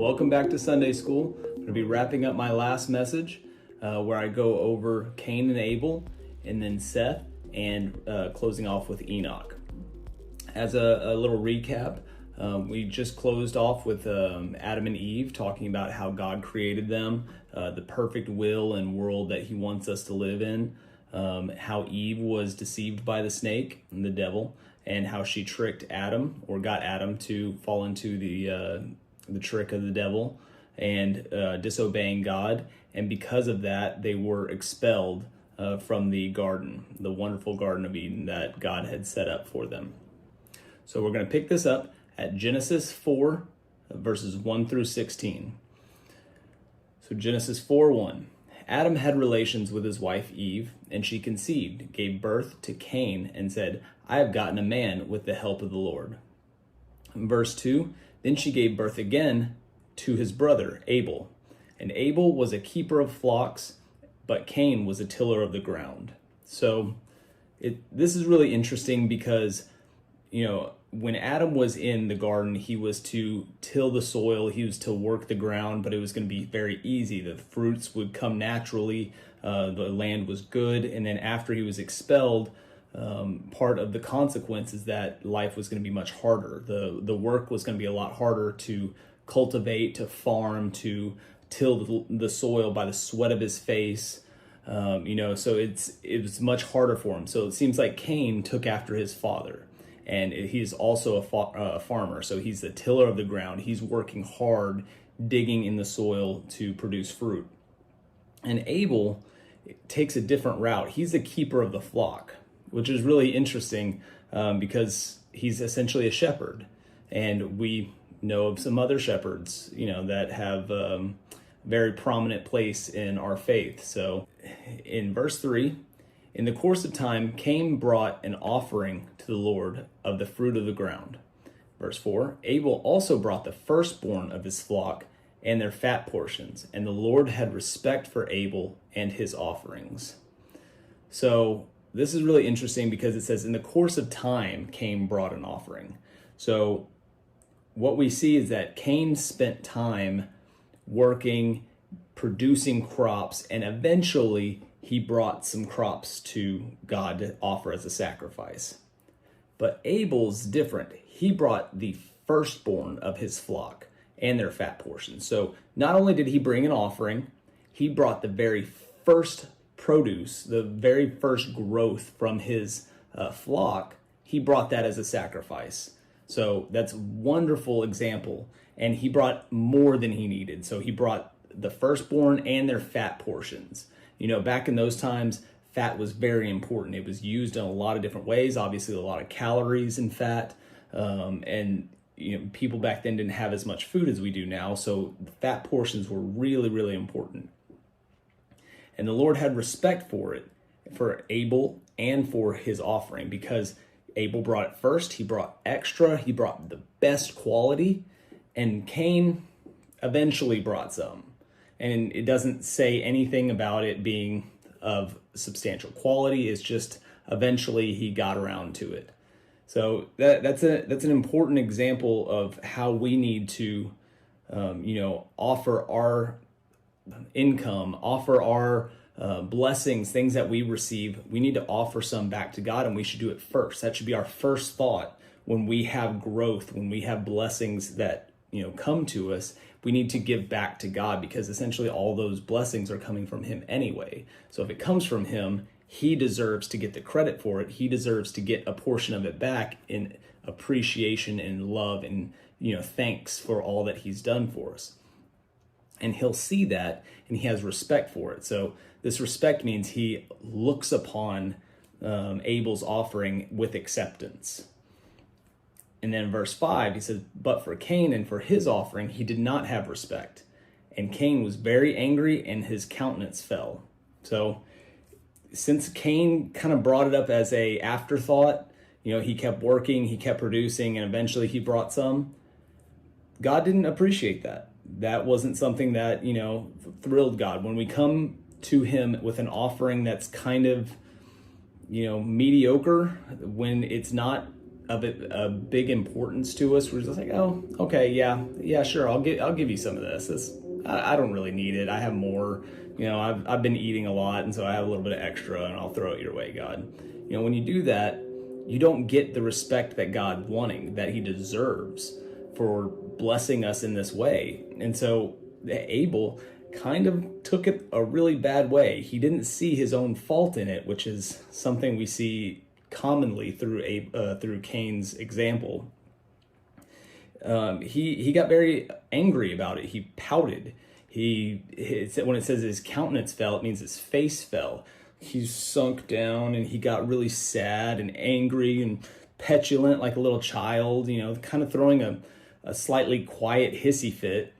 Welcome back to Sunday School. I'm going to be wrapping up my last message where I go over Cain and Abel, and then Seth, and closing off with Enoch. As a little recap, we just closed off with Adam and Eve, talking about how God created them, the perfect will and world that he wants us to live in, how Eve was deceived by the snake and the devil, and how she tricked Adam, or got Adam to fall into the trick of the devil and disobeying God. And because of that, they were expelled from the garden, the wonderful Garden of Eden that God had set up for them. So we're going to pick this up at Genesis 4, verses 1 through 16. So Genesis 4:1. Adam had relations with his wife Eve, and she conceived, gave birth to Cain, and said, I have gotten a man with the help of the Lord. In verse 2, then she gave birth again to his brother Abel. And Abel was a keeper of flocks, but Cain was a tiller of the ground. So this is really interesting because, when Adam was in the garden, he was to till the soil, he was to work the ground, but it was going to be very easy. The fruits would come naturally, the land was good, and then after he was expelled, part of the consequence is that life was going to be much harder. The work was going to be a lot harder to cultivate, to farm, to till the soil by the sweat of his face. So it was much harder for him. So it seems like Cain took after his father. And he's also a farmer, so he's the tiller of the ground. He's working hard, digging in the soil to produce fruit. And Abel takes a different route. He's the keeper of the flock, which is really interesting because he's essentially a shepherd. And we know of some other shepherds, that have a very prominent place in our faith. So in verse 3, in the course of time, Cain brought an offering to the Lord of the fruit of the ground. Verse 4, Abel also brought the firstborn of his flock and their fat portions, and the Lord had respect for Abel and his offerings. So this is really interesting because it says, in the course of time, Cain brought an offering. So what we see is that Cain spent time working, producing crops, and eventually he brought some crops to God to offer as a sacrifice. But Abel's different. He brought the firstborn of his flock and their fat portions. So not only did he bring an offering, he brought the very first produce, the very first growth from his flock. He brought that as a sacrifice. So that's a wonderful example. And he brought more than he needed. So he brought the firstborn and their fat portions. Back in those times, fat was very important. It was used in a lot of different ways, obviously a lot of calories in fat. And people back then didn't have as much food as we do now. So the fat portions were really, really important. And the Lord had respect for it, for Abel and for his offering, because Abel brought it first. He brought extra. He brought the best quality. And Cain eventually brought some. And it doesn't say anything about it being of substantial quality. It's just eventually he got around to it. So that's an important example of how we need to, offer our income, offer our blessings, things that we receive. We need to offer some back to God, and we should do it first. That should be our first thought when we have growth, when we have blessings that come to us. We need to give back to God, because essentially all those blessings are coming from him anyway. So if it comes from him, he deserves to get the credit for it. He deserves to get a portion of it back in appreciation and love and, thanks for all that he's done for us. And he'll see that, and he has respect for it. So this respect means he looks upon Abel's offering with acceptance. And then in verse 5, he says, but for Cain and for his offering, he did not have respect. And Cain was very angry, and his countenance fell. So since Cain kind of brought it up as a afterthought, he kept working, he kept producing, and eventually he brought some, God didn't appreciate that. That wasn't something that, thrilled God. When we come to him with an offering that's kind of, mediocre, when it's not of it a big importance to us. We're just like, oh, okay, yeah, sure, I'll give you some of this. I don't really need it. I have more. I've been eating a lot, and so I have a little bit of extra, and I'll throw it your way, God. When you do that, you don't get the respect that God wanting, that he deserves for blessing us in this way. And so Abel kind of took it a really bad way. He didn't see his own fault in it, which is something we see commonly through Cain's example. He got very angry about it. He pouted. When it says his countenance fell, it means his face fell. He sunk down and he got really sad and angry and petulant like a little child, kind of throwing a slightly quiet hissy fit.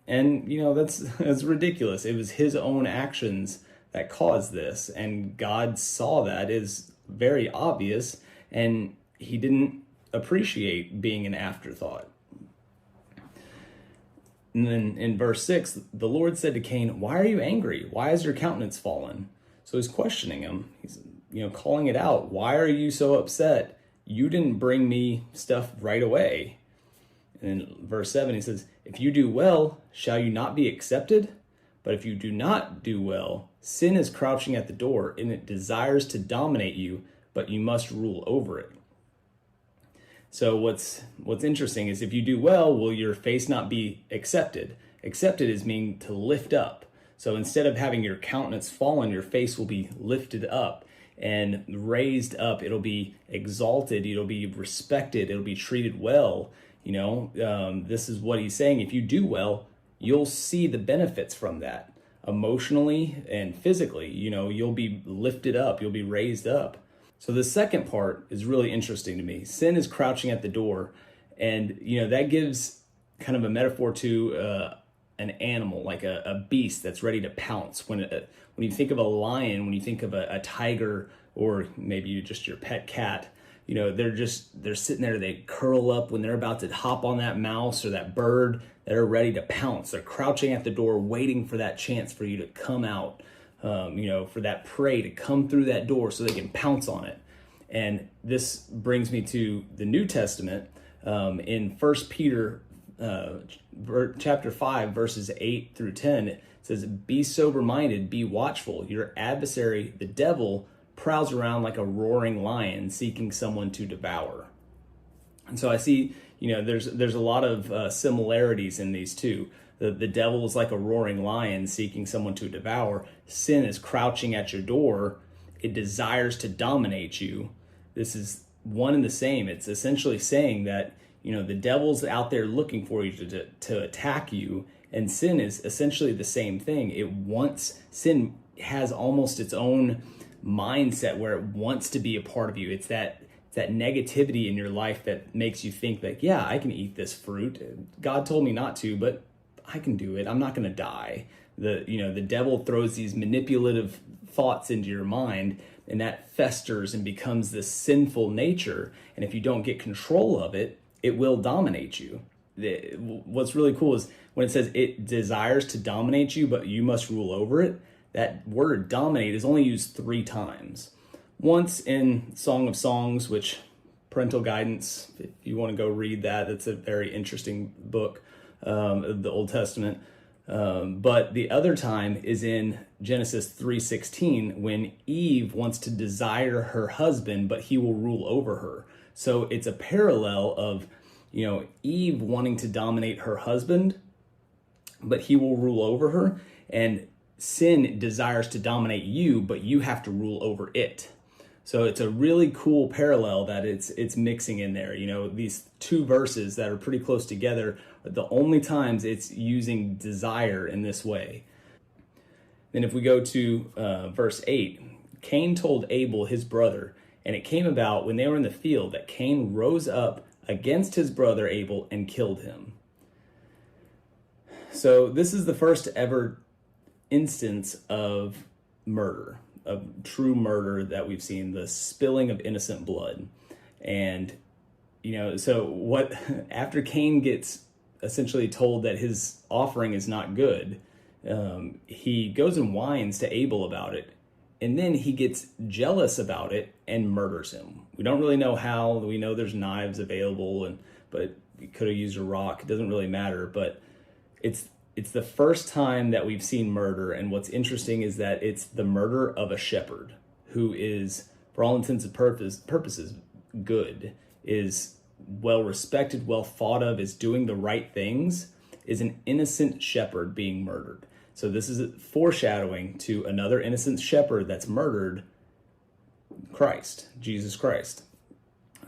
And, that's ridiculous. It was his own actions that caused this. And God saw that as very obvious, and he didn't appreciate being an afterthought. And then in verse 6, the Lord said to Cain, "Why are you angry? Why is your countenance fallen?" So he's questioning him. He's, calling it out. Why are you so upset? You didn't bring me stuff right away. And in verse 7, he says, "If you do well, shall you not be accepted? But if you do not do well, sin is crouching at the door, and it desires to dominate you, but you must rule over it." So what's interesting is if you do well, will your face not be accepted? Accepted is meaning to lift up. So instead of having your countenance fallen, your face will be lifted up and raised up. It'll be exalted. It'll be respected. It'll be treated well. This is what he's saying. If you do well, you'll see the benefits from that emotionally and physically. You'll be lifted up. You'll be raised up. So the second part is really interesting to me. Sin is crouching at the door. And, that gives kind of a metaphor to an animal, like a beast that's ready to pounce. When you think of a lion, when you think of a tiger, or maybe just your pet cat, they're sitting there, they curl up when they're about to hop on that mouse or that bird. They're ready to pounce. They're crouching at the door, waiting for that chance for you to come out, for that prey to come through that door so they can pounce on it. And this brings me to the New Testament in 1 Peter chapter 5, verses 8 through 10. It says, "Be sober-minded, be watchful. Your adversary, the devil, prowls around like a roaring lion seeking someone to devour." And so I see, there's a lot of similarities in these two. The devil is like a roaring lion seeking someone to devour. Sin is crouching at your door. It desires to dominate you. This is one and the same. It's essentially saying that, the devil's out there looking for you to attack you. And sin is essentially the same thing. Sin has almost its own mindset where it wants to be a part of you. It's that negativity in your life that makes you think that, yeah, I can eat this fruit. God told me not to, but I can do it. I'm not going to die. The devil throws these manipulative thoughts into your mind, and that festers and becomes this sinful nature. And if you don't get control of it, it will dominate you. What's really cool is when it says it desires to dominate you, but you must rule over it. That word dominate is only used 3 times. Once in Song of Songs, which parental guidance, if you want to go read that, it's a very interesting book of the Old Testament. But the other time is in Genesis 3:16 when Eve wants to desire her husband, but he will rule over her. So it's a parallel of, Eve wanting to dominate her husband, but he will rule over her. And sin desires to dominate you, but you have to rule over it. So it's a really cool parallel that it's mixing in there. These 2 verses that are pretty close together are the only times it's using desire in this way. Then if we go to verse 8, Cain told Abel, his brother, and it came about when they were in the field that Cain rose up against his brother Abel and killed him. So this is the first ever instance of murder, of true murder that we've seen, the spilling of innocent blood. And, so after Cain gets essentially told that his offering is not good, he goes and whines to Abel about it. And then he gets jealous about it and murders him. We don't really know how. We know there's knives available, but he could have used a rock. It doesn't really matter. But it's the first time that we've seen murder. And what's interesting is that it's the murder of a shepherd who is, for all intents and purposes, good, is well respected, well thought of, is doing the right things, is an innocent shepherd being murdered. So this is a foreshadowing to another innocent shepherd that's murdered, Christ, Jesus Christ.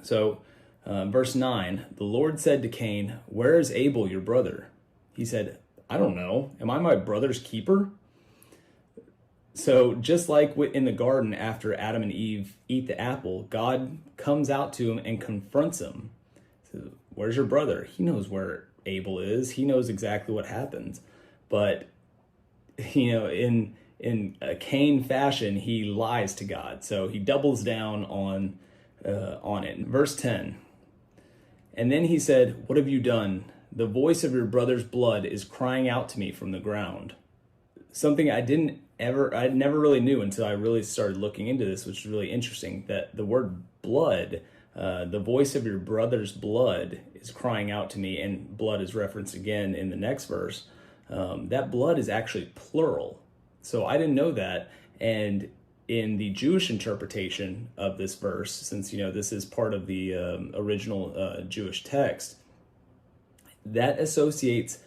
So verse 9, the Lord said to Cain, "Where is Abel, your brother?" He said, "I don't know. Am I my brother's keeper?" So just like in the garden after Adam and Eve eat the apple, God comes out to him and confronts him. So, where's your brother? He knows where Abel is. He knows exactly what happens. But in a Cain fashion, he lies to God. So he doubles down on it. Verse 10, and then he said, "What have you done? The voice of your brother's blood is crying out to me from the ground." Something I never really knew until I really started looking into this, which is really interesting, that the word blood, the voice of your brother's blood is crying out to me, and blood is referenced again in the next verse. That blood is actually plural. So I didn't know that. And in the Jewish interpretation of this verse, since, this is part of the original Jewish text, that associates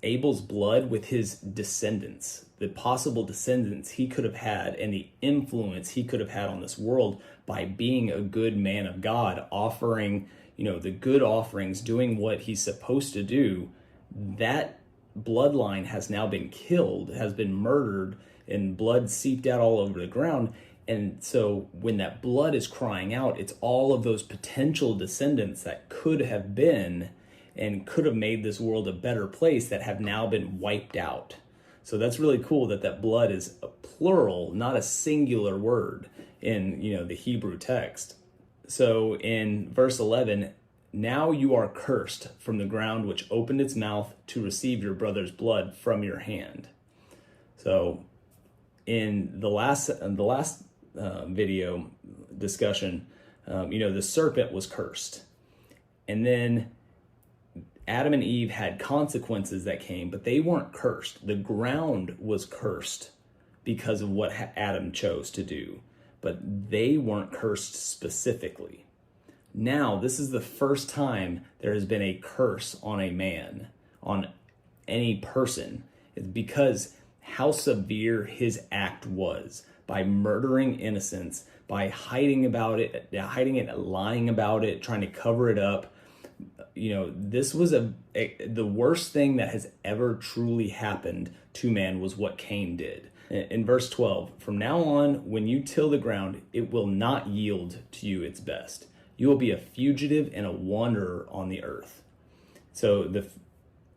Abel's blood with his descendants, the possible descendants he could have had, and the influence he could have had on this world by being a good man of God, offering, the good offerings, doing what he's supposed to do. That bloodline has now been killed, has been murdered, and blood seeped out all over the ground. And so when that blood is crying out, it's all of those potential descendants that could have been and could have made this world a better place that have now been wiped out. So that's really cool that blood is a plural, not a singular word in, the Hebrew text. So in verse 11, now you are cursed from the ground which opened its mouth to receive your brother's blood from your hand. So in the last video discussion, the serpent was cursed. And then Adam and Eve had consequences that came, but they weren't cursed. The ground was cursed because of what Adam chose to do, but they weren't cursed specifically. Now, this is the first time there has been a curse on a man, on any person. It's because how severe his act was by murdering innocents, by hiding it, lying about it, trying to cover it up. This was the worst thing that has ever truly happened to man was what Cain did. In verse 12, from now on, when you till the ground, it will not yield to you its best. You will be a fugitive and a wanderer on the earth. So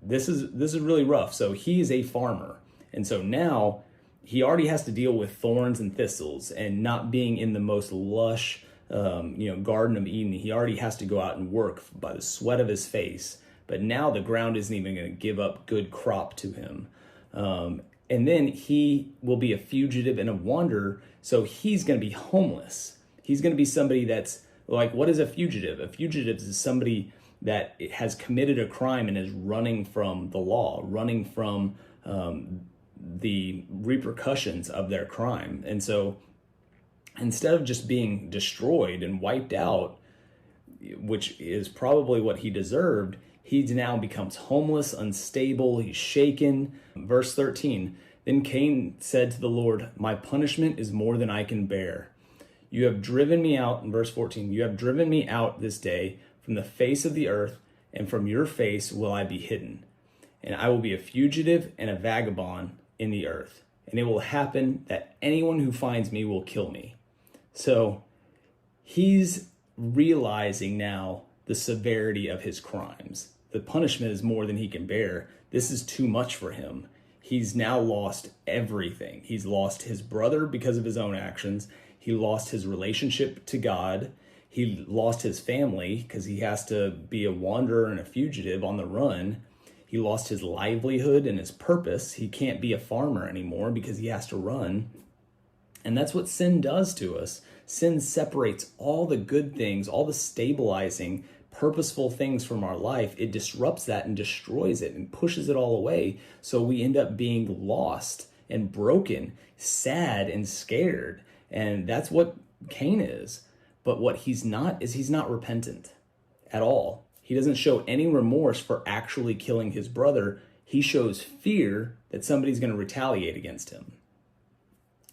this is really rough. So he is a farmer. And so now he already has to deal with thorns and thistles and not being in the most lush Garden of Eden. He already has to go out and work by the sweat of his face. But now the ground isn't even going to give up good crop to him. And then he will be a fugitive and a wanderer. So he's going to be homeless. He's going to be somebody that's like, what is a fugitive? A fugitive is somebody that has committed a crime and is running from the law, running from the repercussions of their crime. And so instead of just being destroyed and wiped out, which is probably what he deserved, he now becomes homeless, unstable, he's shaken. Verse 13, then Cain said to the Lord, my punishment is more than I can bear. You have driven me out, in verse 14, you have driven me out this day from the face of the earth, and from your face will I be hidden. And I will be a fugitive and a vagabond in the earth. And it will happen that anyone who finds me will kill me. So he's realizing now the severity of his crimes. The punishment is more than he can bear. This is too much for him. He's now lost everything. He's lost his brother because of his own actions. He lost his relationship to God. He lost his family because he has to be a wanderer and a fugitive on the run. He lost his livelihood and his purpose. He can't be a farmer anymore because he has to run. And that's what sin does to us. Sin separates all the good things, all the stabilizing, purposeful things from our life. It disrupts that and destroys it and pushes it all away. So we end up being lost and broken, sad and scared. And that's what Cain is. But what he's not is he's not repentant at all. He doesn't show any remorse for actually killing his brother. He shows fear that somebody's going to retaliate against him.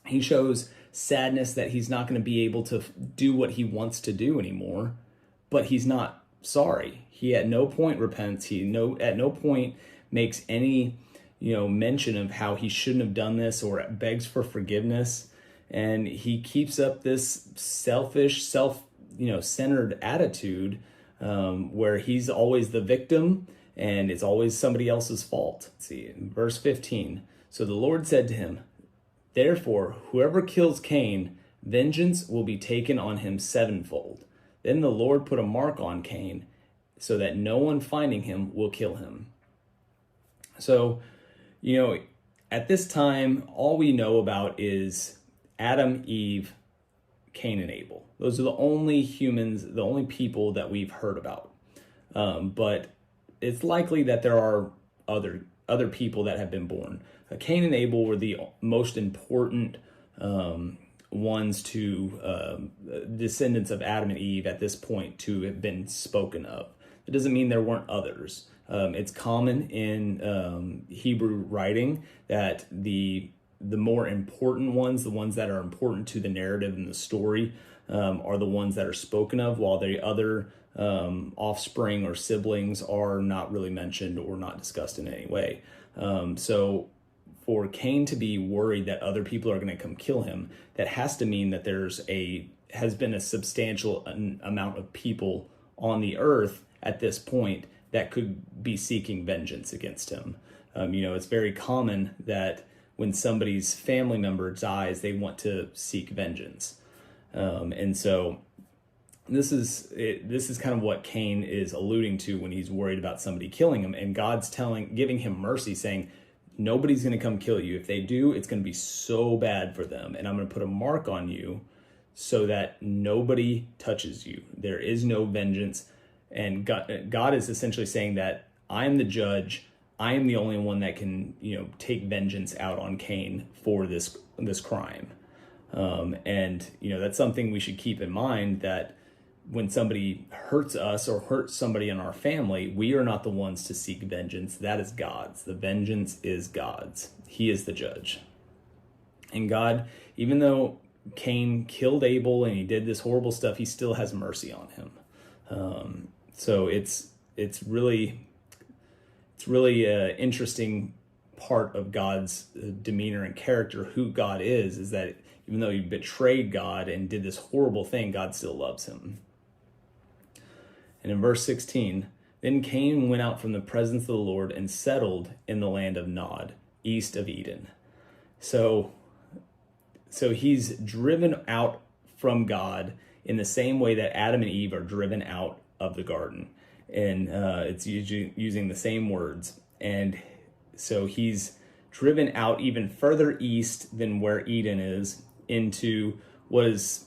He shows sadness that he's not going to be able to do what he wants to do anymore, but he's not sorry. He at no point repents. At no point makes any, mention of how he shouldn't have done this or begs for forgiveness. And he keeps up this selfish, centered attitude where he's always the victim and it's always somebody else's fault. Let's see, in verse 15. So the Lord said to him, "Therefore, whoever kills Cain, vengeance will be taken on him sevenfold." Then the Lord put a mark on Cain so that no one finding him will kill him. So, at this time, all we know about is Adam, Eve, Cain, and Abel. Those are the only humans, the only people that we've heard about. But it's likely that there are other people that have been born. Cain and Abel were the most important ones to descendants of Adam and Eve at this point to have been spoken of. It doesn't mean there weren't others. It's common in Hebrew writing that the more important ones, the ones that are important to the narrative and the story, are the ones that are spoken of, while the other offspring or siblings are not really mentioned or not discussed in any way. So for Cain to be worried that other people are going to come kill him, that has to mean that has been a substantial amount of people on the earth at this point that could be seeking vengeance against him. It's very common that when somebody's family member dies, they want to seek vengeance. And so this is kind of what Cain is alluding to when he's worried about somebody killing him, and God's giving him mercy, saying, nobody's going to come kill you. If they do, it's going to be so bad for them, and I'm going to put a mark on you so that nobody touches you. There is no vengeance. And God is essentially saying that I'm the judge. I am the only one that can, take vengeance out on Cain for this crime. And that's something we should keep in mind, that when somebody hurts us or hurts somebody in our family, we are not the ones to seek vengeance. That is God's. The vengeance is God's. He is the judge. And God, even though Cain killed Abel and he did this horrible stuff, he still has mercy on him. So it's really an interesting part of God's demeanor and character, who God is that even though he betrayed God and did this horrible thing, God still loves him. And in verse 16, then Cain went out from the presence of the Lord and settled in the land of Nod, east of Eden. So he's driven out from God in the same way that Adam and Eve are driven out of the garden. And it's using the same words. And so he's driven out even further east than where Eden is, into what is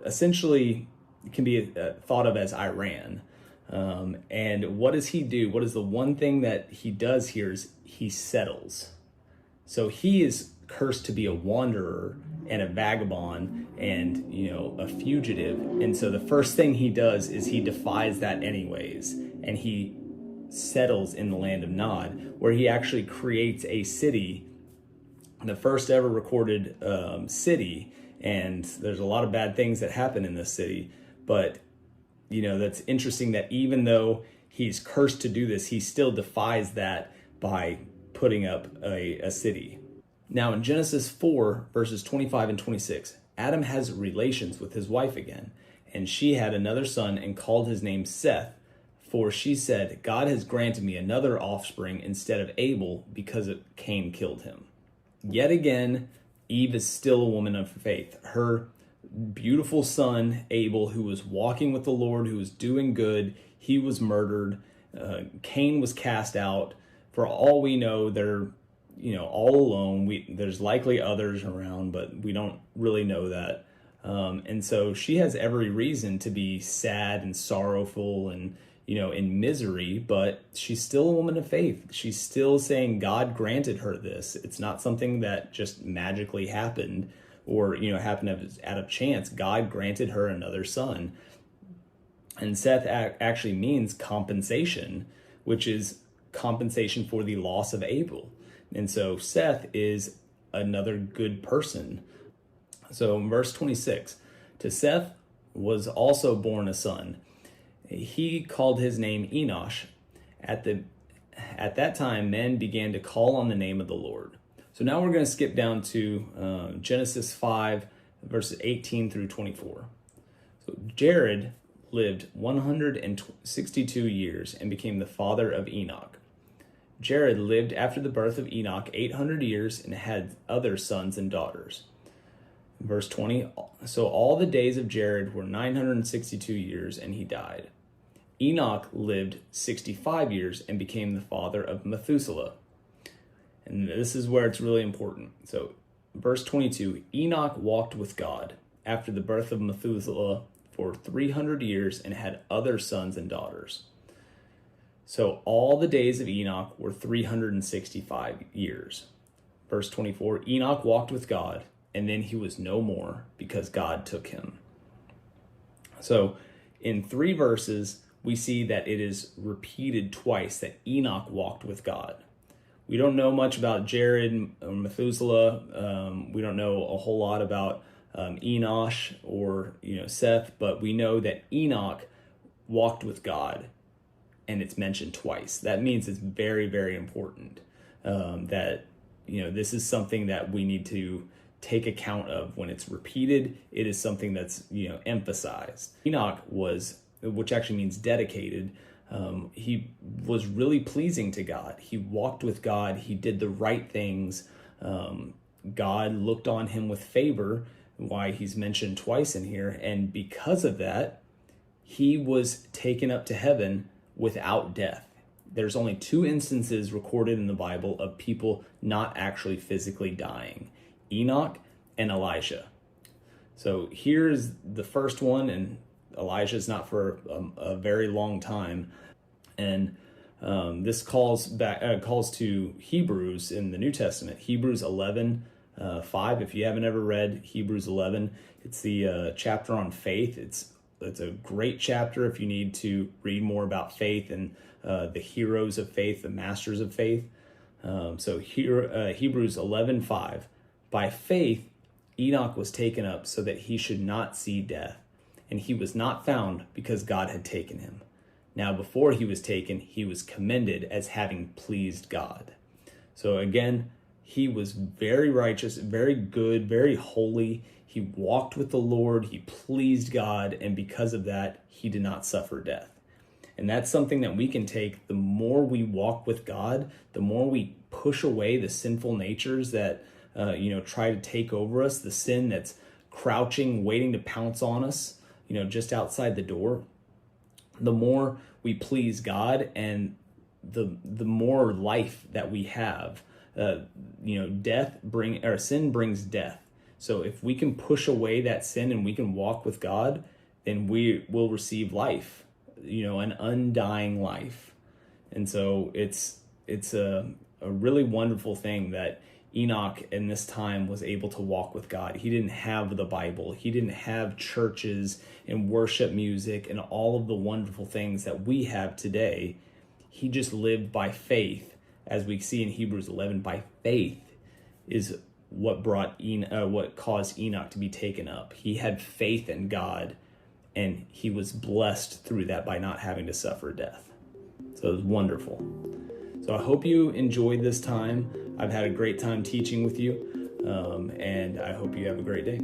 essentially can be thought of as Iran. And what does he do? What is the one thing that he does here is he settles. So he is cursed to be a wanderer and a vagabond and, a fugitive. And so the first thing he does is he defies that anyways. And he settles in the land of Nod, where he actually creates a city, the first ever recorded city. And there's a lot of bad things that happen in this city. But, that's interesting that even though he's cursed to do this, he still defies that by putting up a city. Now in Genesis 4, verses 25 and 26, Adam has relations with his wife again, and she had another son and called his name Seth, for she said, God has granted me another offspring instead of Abel, because Cain killed him. Yet again, Eve is still a woman of faith. Her beautiful son, Abel, who was walking with the Lord, who was doing good, he was murdered. Cain was cast out. For all we know, they're all alone. There's likely others around, but we don't really know that. And so she has every reason to be sad and sorrowful and, in misery, but she's still a woman of faith. She's still saying God granted her this. It's not something that just magically happened or, happened out of chance. God granted her another son. And Seth actually means compensation, which is compensation for the loss of Abel. And so Seth is another good person. So in verse 26, to Seth was also born a son. He called his name Enoch. At that time, men began to call on the name of the Lord. So now we're going to skip down to Genesis 5, verses 18 through 24. So Jared lived 162 years and became the father of Enoch. Jared lived after the birth of Enoch 800 years and had other sons and daughters. Verse 20, so all the days of Jared were 962 years and he died. Enoch lived 65 years and became the father of Methuselah. And this is where it's really important. So verse 22, Enoch walked with God after the birth of Methuselah for 300 years and had other sons and daughters. So all the days of Enoch were 365 years. Verse 24, Enoch walked with God, and then he was no more because God took him. So in 3 verses, we see that it is repeated twice that Enoch walked with God. We don't know much about Jared or Methuselah. We don't know a whole lot about Enoch or Seth, but we know that Enoch walked with God, and it's mentioned twice. That means it's very, very important that this is something that we need to take account of. When it's repeated, it is something that's emphasized. Enoch was, which actually means dedicated. He was really pleasing to God. He walked with God. He did the right things. God looked on him with favor, why he's mentioned twice in here. And because of that, he was taken up to heaven without death. There's only 2 instances recorded in the Bible of people not actually physically dying: Enoch and Elijah. So here's the first one, and Elijah's not for a very long time. And this calls to Hebrews in the New Testament, Hebrews 11:5. If you haven't ever read Hebrews 11, it's the chapter on faith. It's a great chapter if you need to read more about faith and the heroes of faith, the masters of faith. So here, Hebrews 11:5. By faith, Enoch was taken up so that he should not see death, and he was not found because God had taken him. Now before he was taken, he was commended as having pleased God. So again, he was very righteous, very good, very holy. He walked with the Lord, he pleased God, and because of that, he did not suffer death. And that's something that we can take. The more we walk with God, the more we push away the sinful natures that try to take over us, the sin that's crouching, waiting to pounce on us, just outside the door. The more we please God, and the more life that we have. Sin brings death. So if we can push away that sin and we can walk with God, then we will receive life, an undying life. And so it's a really wonderful thing that Enoch in this time was able to walk with God. He didn't have the Bible. He didn't have churches and worship music and all of the wonderful things that we have today. He just lived by faith. As we see in Hebrews 11, by faith is what caused Enoch to be taken up. He had faith in God, and he was blessed through that by not having to suffer death. So it was wonderful. So I hope you enjoyed this time. I've had a great time teaching with you, and I hope you have a great day.